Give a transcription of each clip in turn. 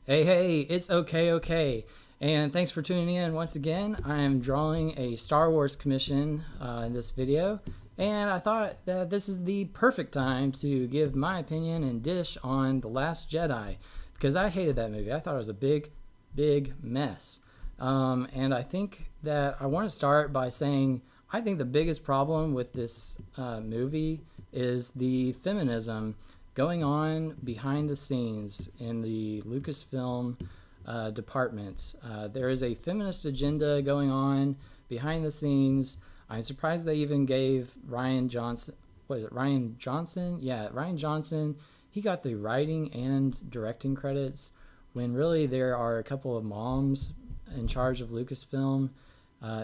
Hey, it's okay. And thanks for tuning in once again. I'm drawing a Star Wars commission in this video, and I thought that this is the perfect time to give my opinion and dish on The Last Jedi, because I hated that movie. I thought it was a big mess. And I think that I want to start by saying I think the biggest problem with this movie is the feminism going on behind the scenes in the Lucasfilm department. There is a feminist agenda going on behind the scenes. I'm surprised they even gave Ryan Johnson, was it Ryan Johnson? Yeah, Ryan Johnson. He got the writing and directing credits when really there are a couple of moms in charge of Lucasfilm.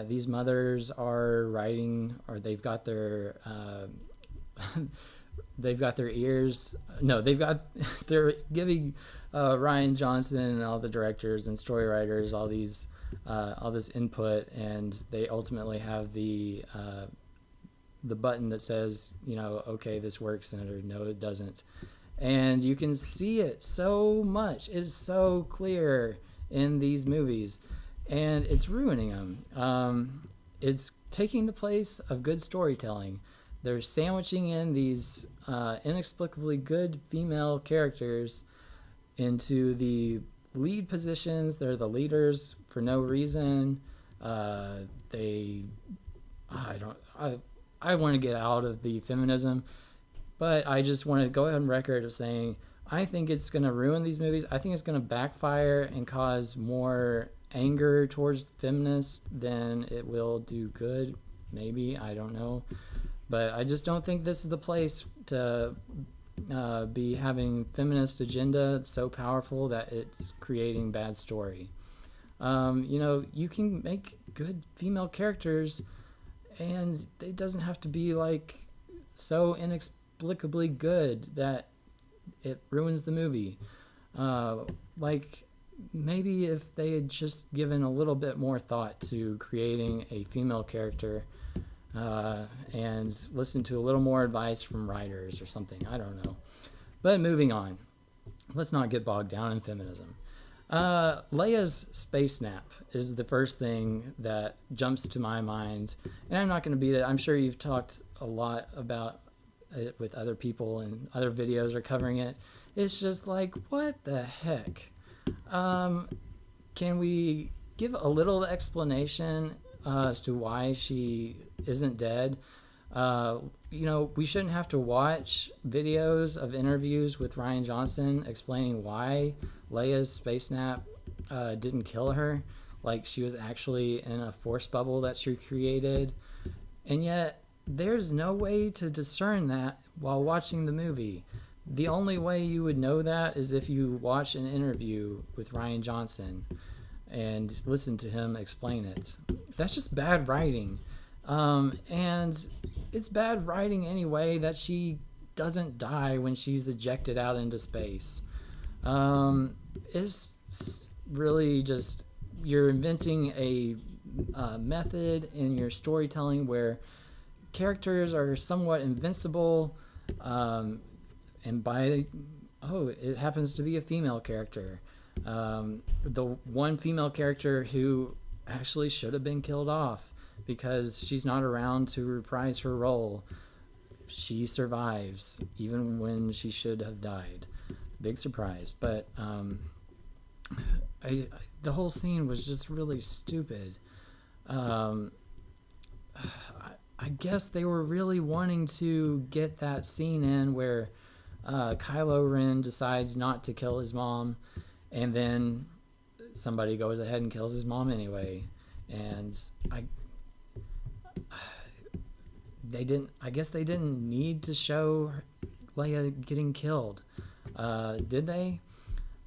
These mothers are writing, or they've got their they've got their ears. No, they're giving Ryan Johnson and all the directors and story writers all this input, and they ultimately have the button that says, okay, this works, or no, it doesn't. And you can see it so much. It's so clear in these movies, and it's ruining them. It's taking the place of good storytelling. They're sandwiching in these inexplicably good female characters into the lead positions. They're the leaders for no reason. They, I don't, I want to get out of the feminism, but I just want to go ahead on record of saying I think it's going to ruin these movies. I think it's going to backfire and cause more anger towards feminists than it will do good. Maybe, I don't know. But I just don't think this is the place to be having feminist agenda so powerful that it's creating bad story. You can make good female characters, and it doesn't have to be like so inexplicably good that it ruins the movie. Like maybe if they had just given a little bit more thought to creating a female character, and listen to a little more advice from writers or something. I don't know. But moving on. Let's not get bogged down in feminism. Leia's space nap is the first thing that jumps to my mind. And I'm not going to beat it. I'm sure you've talked a lot about it with other people, and other videos are covering it. It's just like, what the heck? Can we give a little explanation as to why she isn't dead? We shouldn't have to watch videos of interviews with Ryan Johnson explaining why Leia's space nap didn't kill her. Like, she was actually in a force bubble that she created. And yet, there's no way to discern that while watching the movie. The only way you would know that is if you watch an interview with Ryan Johnson and listen to him explain it. That's just bad writing. And it's bad writing anyway that she doesn't die when she's ejected out into space. It's really just, you're inventing a method in your storytelling where characters are somewhat invincible, and it happens to be a female character. The one female character who actually should have been killed off because she's not around to reprise her role. She survives even when she should have died. Big surprise. But the whole scene was just really stupid. I guess they were really wanting to get that scene in where Kylo Ren decides not to kill his mom, and then somebody goes ahead and kills his mom anyway. And I guess they didn't need to show Leia getting killed. Did they?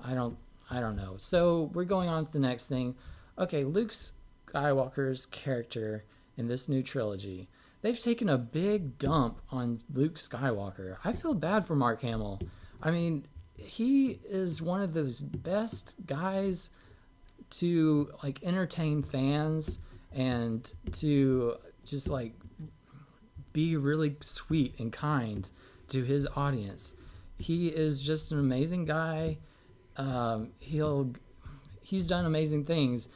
I don't know. So we're going on to the next thing. Okay, Luke Skywalker's character in this new trilogy. They've taken a big dump on Luke Skywalker. I feel bad for Mark Hamill. I mean, he is one of those best guys to like entertain fans and to just like be really sweet and kind to his audience. He is just an amazing guy. he's done amazing things,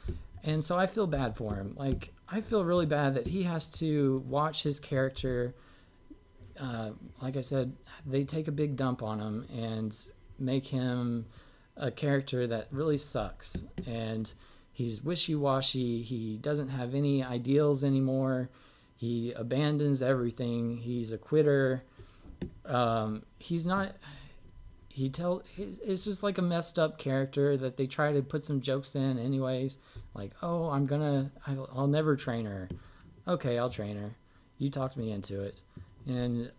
and so I feel bad for him. Like, I feel really bad that he has to watch his character. Like I said, they take a big dump on him and make him a character that really sucks, and he's wishy-washy. He doesn't have any ideals anymore. He abandons everything. He's a quitter. He's not. It's just like a messed up character that they try to put some jokes in, anyways. Like, oh, I'll never train her. Okay, I'll train her. You talked me into it, and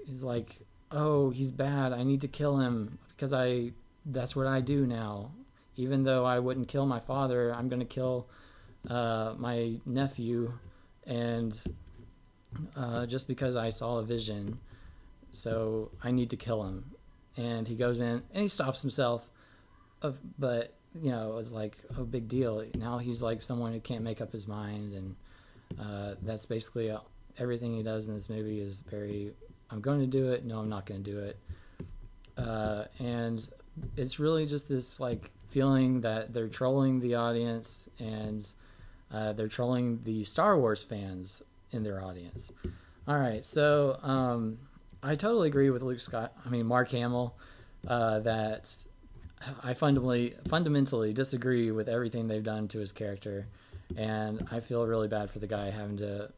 he's like, oh, he's bad. I need to kill him because that's what I do now. Even though I wouldn't kill my father, I'm gonna kill my nephew, and just because I saw a vision, so I need to kill him. And he goes in and he stops himself, but it was like a big deal. Now he's like someone who can't make up his mind, and that's basically everything he does in this movie is very, I'm going to do it, no, I'm not going to do it. And it's really just this like feeling that they're trolling the audience, and they're trolling the Star Wars fans in their audience. All right, so I totally agree with Mark Hamill, that I fundamentally disagree with everything they've done to his character, and I feel really bad for the guy having to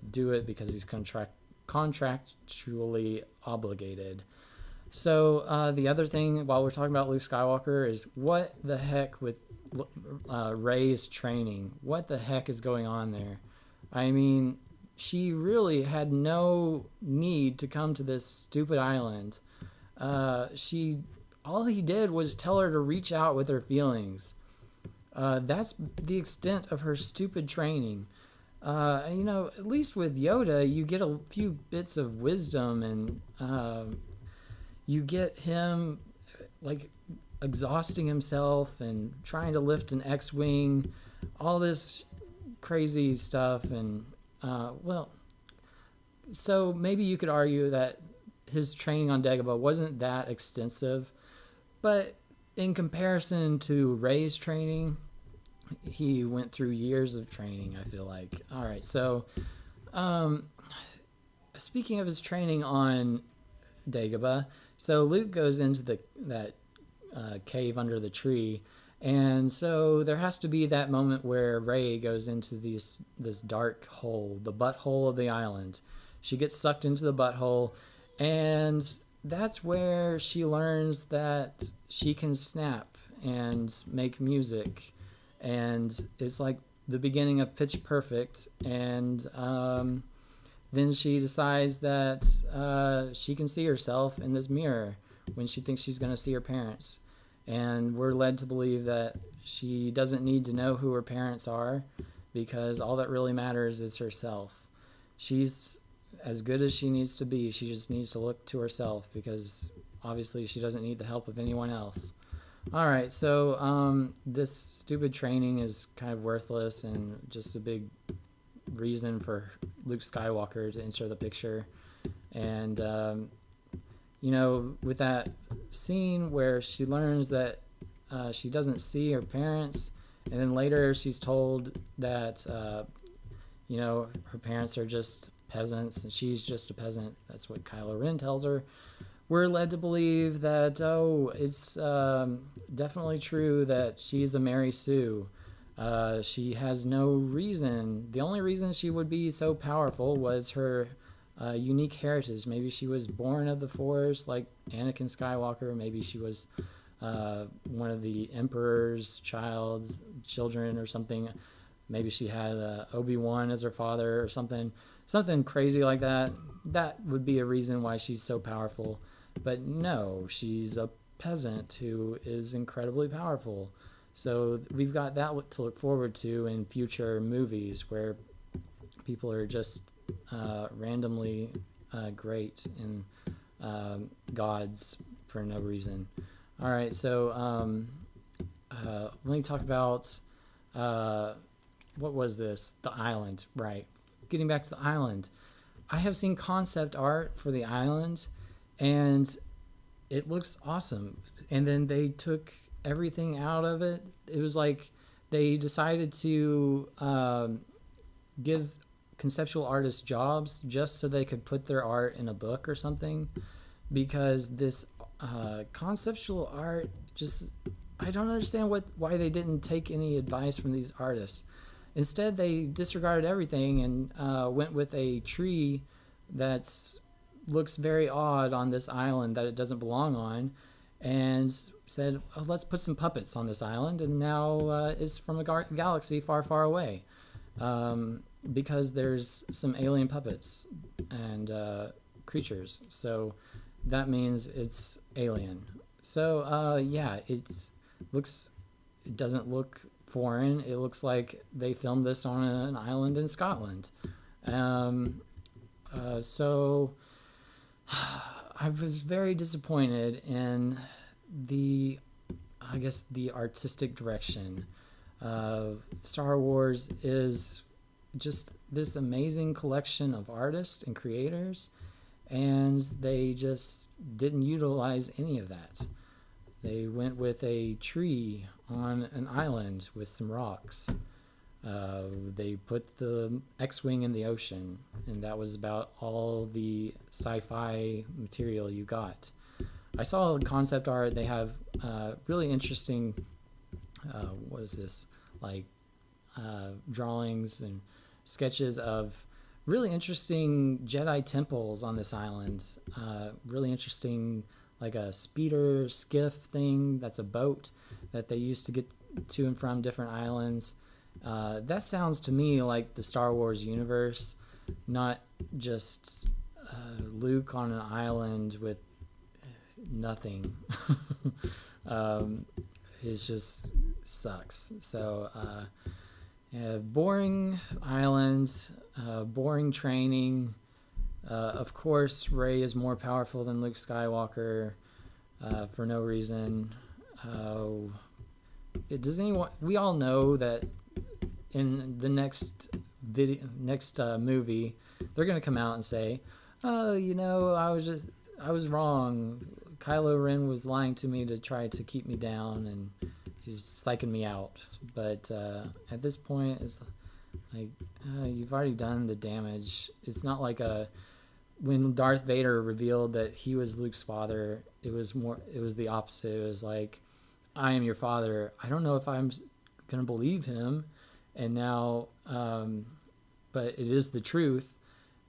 do it because he's contractually obligated. So the other thing, while we're talking about Luke Skywalker, is what the heck with Rey's training? What the heck is going on there? I mean, she really had no need to come to this stupid island. All he did was tell her to reach out with her feelings. That's the extent of her stupid training. At least with Yoda, you get a few bits of wisdom, and you get him like exhausting himself and trying to lift an X-wing, all this crazy stuff, and so maybe you could argue that his training on Dagobah wasn't that extensive, but in comparison to Rey's training, he went through years of training, I feel like. All right, so speaking of his training on Dagobah, so Luke goes into that cave under the tree, and so there has to be that moment where Rey goes into this dark hole, the butthole of the island. She gets sucked into the butthole, and that's where she learns that she can snap and make music, and it's like the beginning of Pitch Perfect. And then she decides that she can see herself in this mirror when she thinks she's going to see her parents. And we're led to believe that she doesn't need to know who her parents are, because all that really matters is herself. She's as good as she needs to be. She just needs to look to herself, because obviously she doesn't need the help of anyone else. All right, so this stupid training is kind of worthless and just a big reason for Luke Skywalker to enter the picture. And with that scene where she learns that she doesn't see her parents, and then later she's told that her parents are just peasants and she's just a peasant. That's what Kylo Ren tells her. We're led to believe that, it's definitely true that she's a Mary Sue. She has no reason. The only reason she would be so powerful was her unique heritage. Maybe she was born of the Force, like Anakin Skywalker. Maybe she was one of the Emperor's children or something. Maybe she had Obi-Wan as her father or something crazy like that. That would be a reason why she's so powerful. But no, she's a peasant who is incredibly powerful. So we've got that to look forward to in future movies, where people are just randomly great and gods for no reason. All right, so let me talk about what was this? The island, right? Getting back to the island, I have seen concept art for the island, and it looks awesome. And then they took everything out of it. It was like they decided to give conceptual artists jobs just so they could put their art in a book or something, because this conceptual art just, I don't understand why they didn't take any advice from these artists. Instead, they disregarded everything and went with a tree that's looks very odd on this island that it doesn't belong on, and said, oh, let's put some puppets on this island, and now it's from a galaxy far, far away, because there's some alien puppets and creatures. So that means it's alien. So yeah, it doesn't look foreign. It looks like they filmed this on an island in Scotland. So I was very disappointed in the artistic direction. Star Wars is just this amazing collection of artists and creators, and they just didn't utilize any of that. They went with a tree on an island with some rocks. They put the X-Wing in the ocean, and that was about all the sci-fi material you got. I saw concept art. They have really interesting, what is this, like drawings and sketches of really interesting Jedi temples on this island. Really interesting, like a speeder skiff thing that's a boat that they used to get to and from different islands. That sounds to me like the Star Wars universe, not just Luke on an island with nothing. It just sucks. So yeah, boring islands, boring training. Of course, Rey is more powerful than Luke Skywalker for no reason. We all know that in the next movie, they're gonna come out and say, "Oh, I was wrong. Kylo Ren was lying to me to try to keep me down, and he's psyching me out." But at this point, it's like you've already done the damage. It's not like when Darth Vader revealed that he was Luke's father. It was the opposite. It was like, "I am your father. I don't know if I'm gonna believe him." And now, but it is the truth,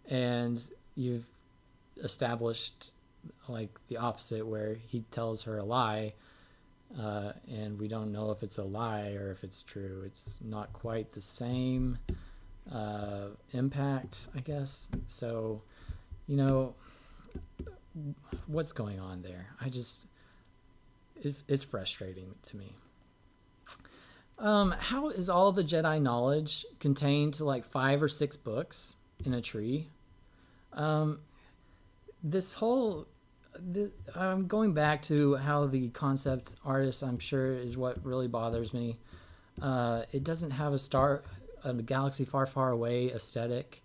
and you've established like the opposite, where he tells her a lie, and we don't know if it's a lie or if it's true. It's not quite the same impact, I guess. So, what's going on there? It's frustrating to me. How is all the Jedi knowledge contained to like 5 or 6 books in a tree? I'm going back to how the concept artist, I'm sure, is what really bothers me. It doesn't have a galaxy far, far away aesthetic.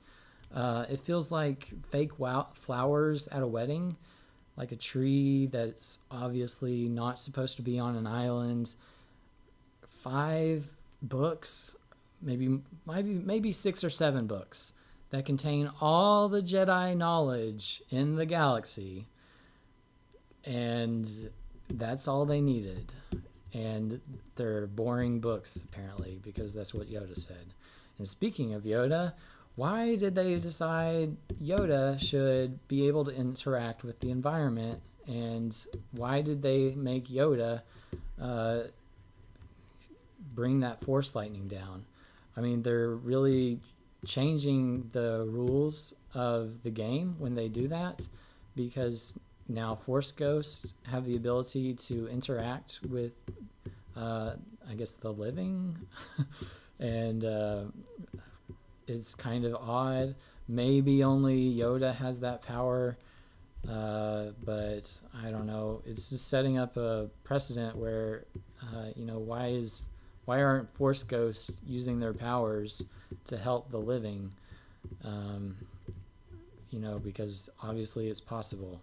It feels like fake flowers at a wedding, like a tree that's obviously not supposed to be on an island. 5 books, maybe 6 or 7 books that contain all the Jedi knowledge in the galaxy, and that's all they needed. And they're boring books, apparently, because that's what Yoda said. And speaking of Yoda, why did they decide Yoda should be able to interact with the environment, and why did they make Yoda bring that force lightning down? I mean, they're really changing the rules of the game when they do that, because now force ghosts have the ability to interact with I guess the living. And it's kind of odd. Maybe only Yoda has that power, but I don't know. It's just setting up a precedent where why aren't force ghosts using their powers to help the living? Because obviously it's possible.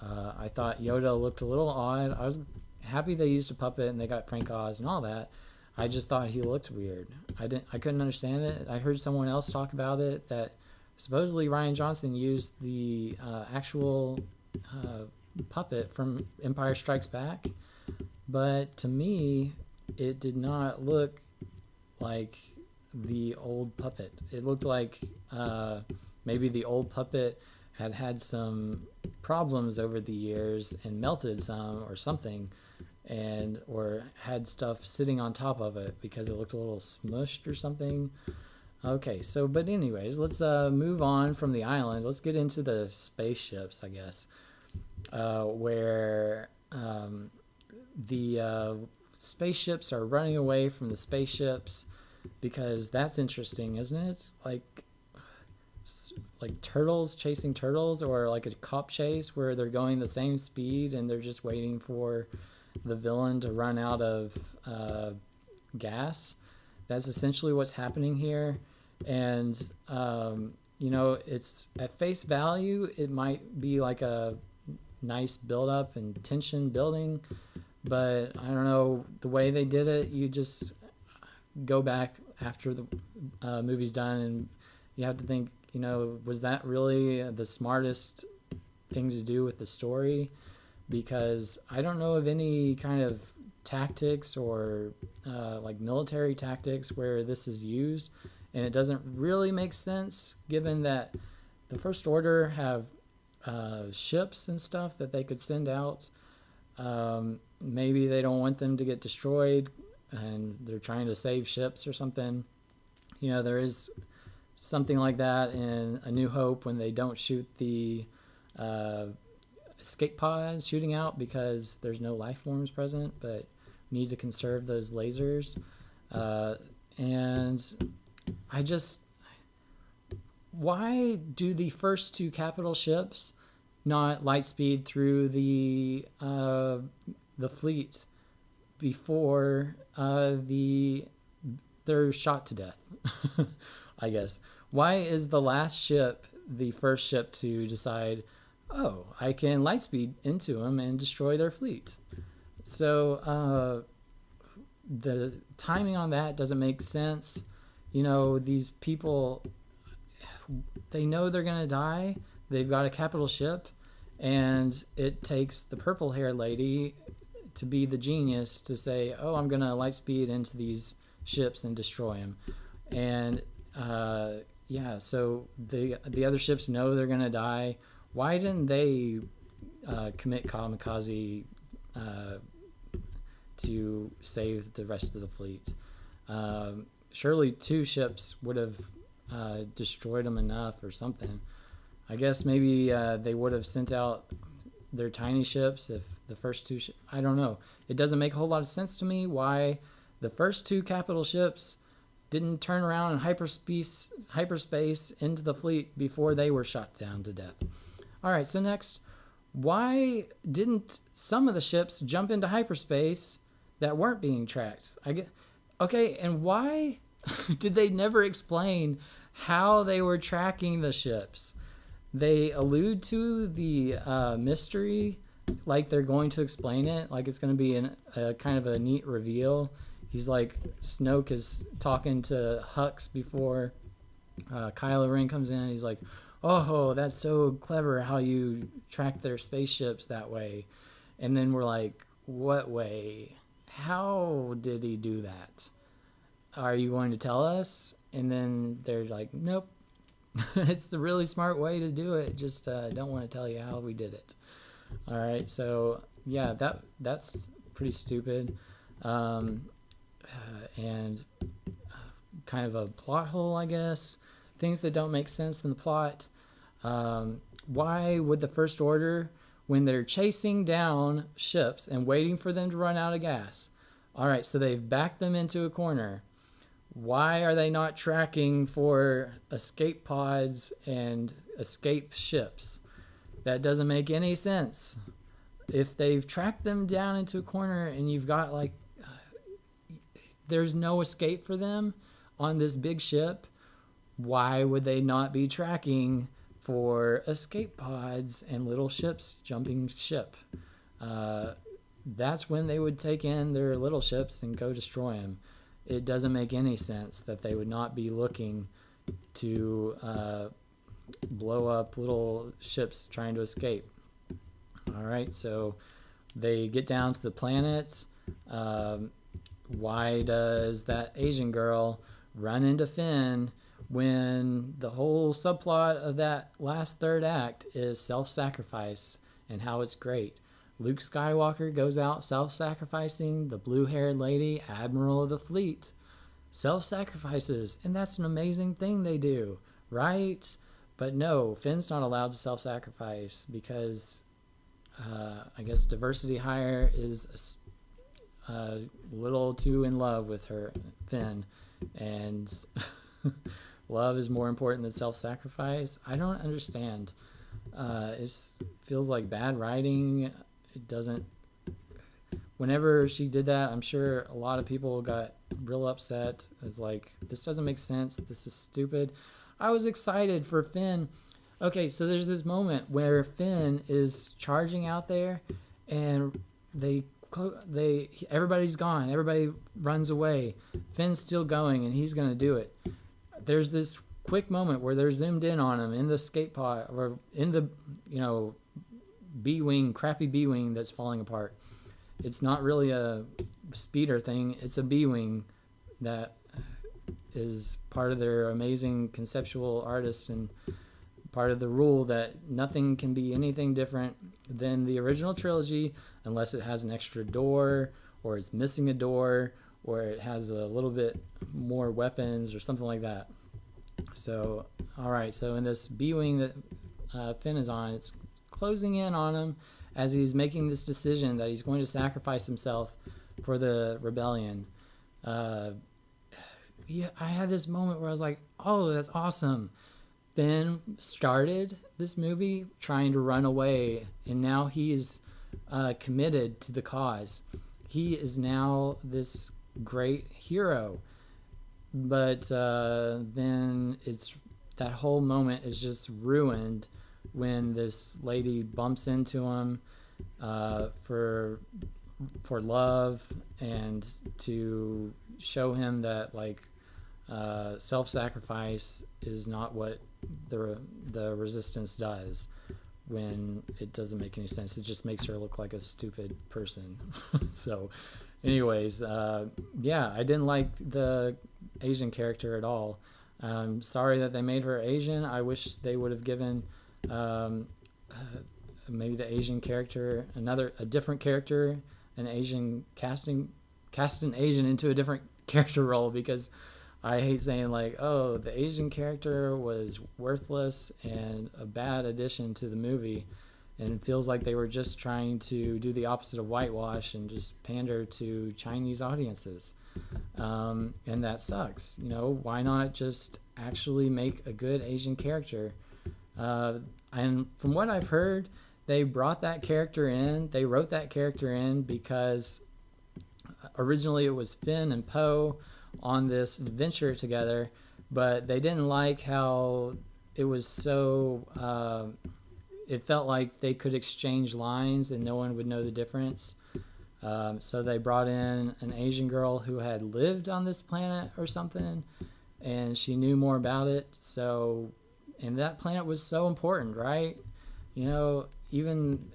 I thought Yoda looked a little odd. I was happy they used a puppet and they got Frank Oz and all that. I just thought he looked weird. I couldn't understand it. I heard someone else talk about it, that supposedly Rian Johnson used the actual puppet from Empire Strikes Back, but to me, it did not look like the old puppet. It looked like maybe the old puppet had some problems over the years and melted some or something, and or had stuff sitting on top of it because it looked a little smushed or something. Okay, so but anyways, let's move on from the island. Let's get into the spaceships, I guess, where the spaceships are running away from the spaceships, because that's interesting, isn't it? Like turtles chasing turtles, or like a cop chase where they're going the same speed and they're just waiting for the villain to run out of gas. That's essentially what's happening here. And it's at face value, it might be like a nice build up and tension building, but I don't know, the way they did it, you just go back after the movie's done and you have to think, was that really the smartest thing to do with the story? Because I don't know of any kind of tactics or like military tactics where this is used, and it doesn't really make sense given that the First Order have ships and stuff that they could send out. Maybe they don't want them to get destroyed and they're trying to save ships or something. There is something like that in A New Hope when they don't shoot the escape pod shooting out because there's no life forms present, but need to conserve those lasers. And why do the first two capital ships not light speed through the fleet before they're shot to death? I guess. Why is the last ship the first ship to decide, oh, I can light speed into them and destroy their fleet? So the timing on that doesn't make sense. These people, they know they're going to die. They've got a capital ship, and it takes the purple-haired lady to be the genius to say, oh, I'm going to light speed into these ships and destroy them. And so the other ships know they're going to die. Why didn't they commit kamikaze to save the rest of the fleet? Surely two ships would have destroyed them enough or something. I guess maybe they would have sent out their tiny ships if the first two I don't know. It doesn't make a whole lot of sense to me why the first two capital ships didn't turn around and hyperspace into the fleet before they were shot down to death. All right, so next, why didn't some of the ships jump into hyperspace that weren't being tracked? Okay, and why did they never explain how they were tracking the ships? They allude to the mystery like they're going to explain it, like it's going to be a kind of a neat reveal. He's like, Snoke is talking to Hux before Kylo Ren comes in. He's like, oh, that's so clever how you track their spaceships that way. And then we're like, what way? How did he do that? Are you going to tell us? And then they're like, nope. It's the really smart way to do it. Just don't want to tell you how we did it. All right, so yeah, that's pretty stupid. And kind of a plot hole, I guess. Things that don't make sense in the plot. Why would the First Order, when they're chasing down ships and waiting for them to run out of gas, all right, so they've backed them into a corner. Why are they not tracking for escape pods and escape ships? That doesn't make any sense. If they've tracked them down into a corner and you've got like there's no escape for them on this big ship, why would they not be tracking for escape pods and little ships jumping ship. That's when they would take in their little ships and go destroy them. It doesn't make any sense that they would not be looking to blow up little ships trying to escape. All right, so they get down to the planet. Why does that Asian girl run into Finn when the whole subplot of that last third act is self-sacrifice and how it's great? Luke Skywalker goes out self-sacrificing. The blue-haired lady, Admiral of the Fleet, self-sacrifices, and that's an amazing thing they do, right? But no, Finn's not allowed to self-sacrifice because I guess diversity hire is a little too in love with Finn, and love is more important than self-sacrifice. I don't understand. It feels like bad writing. It doesn't. Whenever she did that, I'm sure a lot of people got real upset. It's like, this doesn't make sense. This is stupid. I was excited for Finn. Okay, so there's this moment where Finn is charging out there, and everybody's gone. Everybody runs away. Finn's still going, and he's gonna do it. There's this quick moment where they're zoomed in on him in the escape pod, or in the Bwing, crappy Bwing that's falling apart. It's not really a speeder thing. It's a Bwing that is part of their amazing conceptual artist and part of the rule that nothing can be anything different than the original trilogy unless it has an extra door, or it's missing a door, or it has a little bit more weapons or something like that. So, all right, so in this B-Wing that Finn is on, it's closing in on him as he's making this decision that he's going to sacrifice himself for the rebellion. Yeah, I had this moment where I was like, oh, that's awesome. Finn started this movie trying to run away, and now he's committed to the cause. He is now this great hero. But then that whole moment is just ruined when this lady bumps into him for love and to show him that self-sacrifice is not what the resistance does, when it doesn't make any sense. It just makes her look like a stupid person. So anyways, I didn't like the Asian character at all. Sorry that they made her Asian. I wish they would have given maybe the Asian character a different character, an Asian cast an Asian into a different character role, because I hate saying the Asian character was worthless and a bad addition to the movie, and it feels like they were just trying to do the opposite of whitewash and just pander to Chinese audiences. And that sucks. Why not just actually make a good Asian character? And from what I've heard, they brought that character in. They wrote that character in because originally it was Finn and Poe on this adventure together, but they didn't like how it was so it felt like they could exchange lines and no one would know the difference. So they brought in an Asian girl who had lived on this planet or something, and she knew more about it. And that planet was so important, right? Even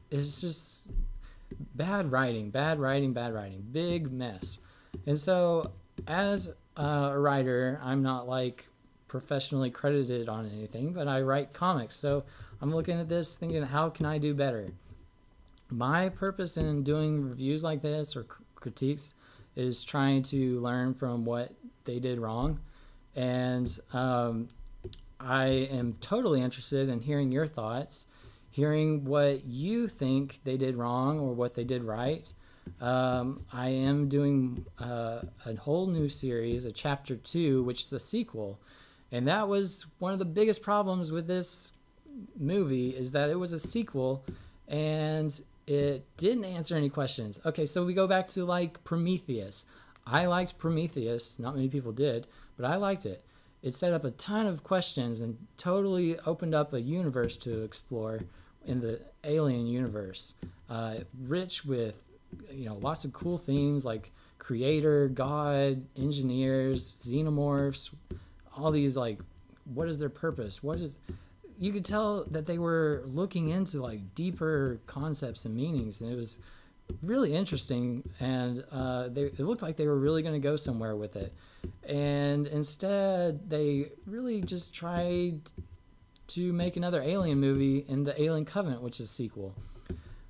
it's just bad writing, big mess. And so as a writer, I'm not professionally credited on anything, but I write comics. So I'm looking at this thinking, how can I do better? My purpose in doing reviews like this or critiques is trying to learn from what they did wrong. And I am totally interested in hearing your thoughts, hearing what you think they did wrong or what they did right. I am doing a whole new series, a chapter 2, which is a sequel. And that was one of the biggest problems with this movie, is that it was a sequel and it didn't answer any questions. Okay, so we go back to Prometheus. I liked Prometheus. Not many people did, but I liked it. it set up a ton of questions and totally opened up a universe to explore in the Alien universe, rich with lots of cool themes like creator, god, engineers, xenomorphs, all these like, what is their purpose? You could tell that they were looking into like deeper concepts and meanings, and it was really interesting. And it looked like they were really going to go somewhere with it, and instead they really just tried to make another Alien movie in the Alien Covenant, which is a sequel.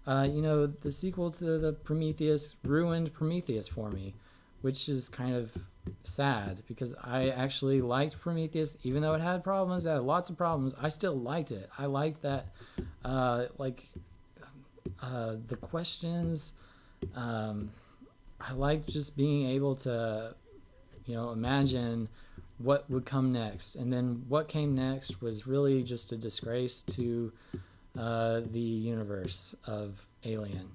The sequel to the Prometheus ruined Prometheus for me, which is kind of sad because I actually liked Prometheus, even though it had problems. It had lots of problems. I still liked it. I liked that, the questions. I liked just being able to, imagine what would come next, and then what came next was really just a disgrace to the universe of Alien.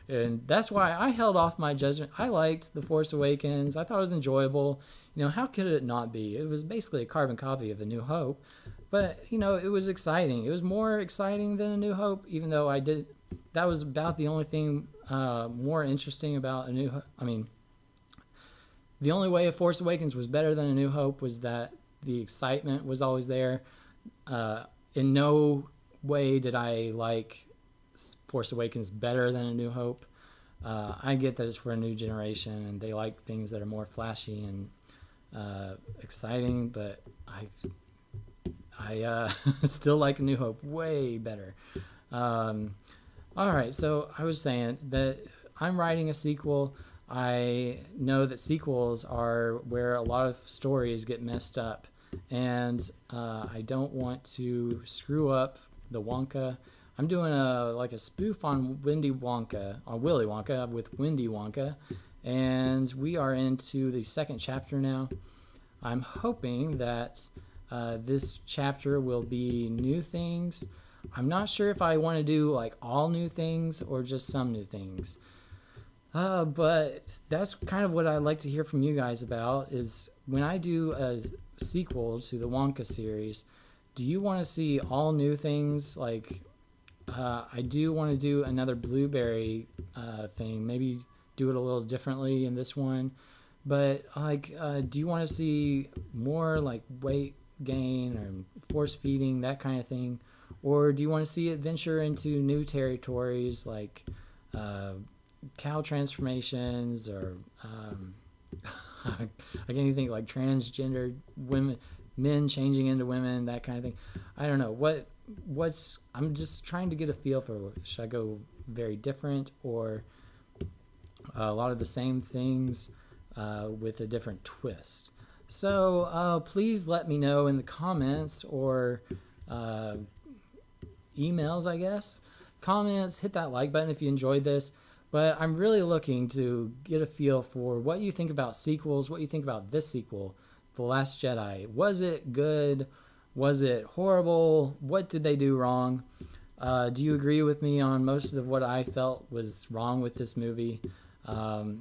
And that's why I held off my judgment. I liked The Force Awakens. I thought it was enjoyable. How could it not be? It was basically a carbon copy of A New Hope, but it was exciting. It was more exciting than A New Hope, even though that was about the only thing more interesting about A New Hope. I mean, the only way A Force Awakens was better than A New Hope was that the excitement was always there. In no way did I like Force Awakens better than A New Hope. I get that it's for a new generation and they like things that are more flashy and exciting, but I still like A New Hope way better. All right, so I was saying that I'm writing a sequel. I know that sequels are where a lot of stories get messed up, and I don't want to screw up the Wonka. I'm doing a spoof on Willy Wonka with Windy Wonka, and we are into the second chapter now. I'm hoping that this chapter will be new things. I'm not sure if I want to do like all new things or just some new things. But that's kind of what I'd like to hear from you guys about, is when I do a sequel to the Wonka series, do you want to see all new things? Like, I do want to do another blueberry thing, maybe do it a little differently in this one. But do you want to see more like weight gain or force feeding, that kind of thing? Or do you want to see it venture into new territories like cow transformations, or I can't even think, like transgender men changing into women, that kind of thing. I don't know what's I'm just trying to get a feel for, should I go very different or a lot of the same things with a different twist. So please let me know in the comments or emails, I guess. Comments, hit that like button if you enjoyed this. But I'm really looking to get a feel for what you think about sequels, what you think about this sequel, The Last Jedi. Was it good? Was it horrible? What did they do wrong? Do you agree with me on most of what I felt was wrong with this movie? Do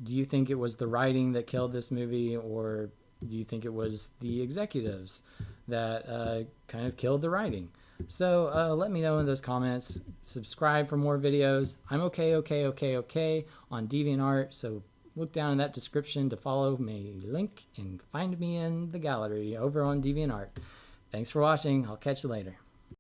you think it was the writing that killed this movie, or do you think it was the executives that kind of killed the writing? So let me know in those comments. Subscribe for more videos. I'm okayokayokok on DeviantArt, so look down in that description to follow my link and find me in the gallery over on DeviantArt. Thanks for watching. I'll catch you later.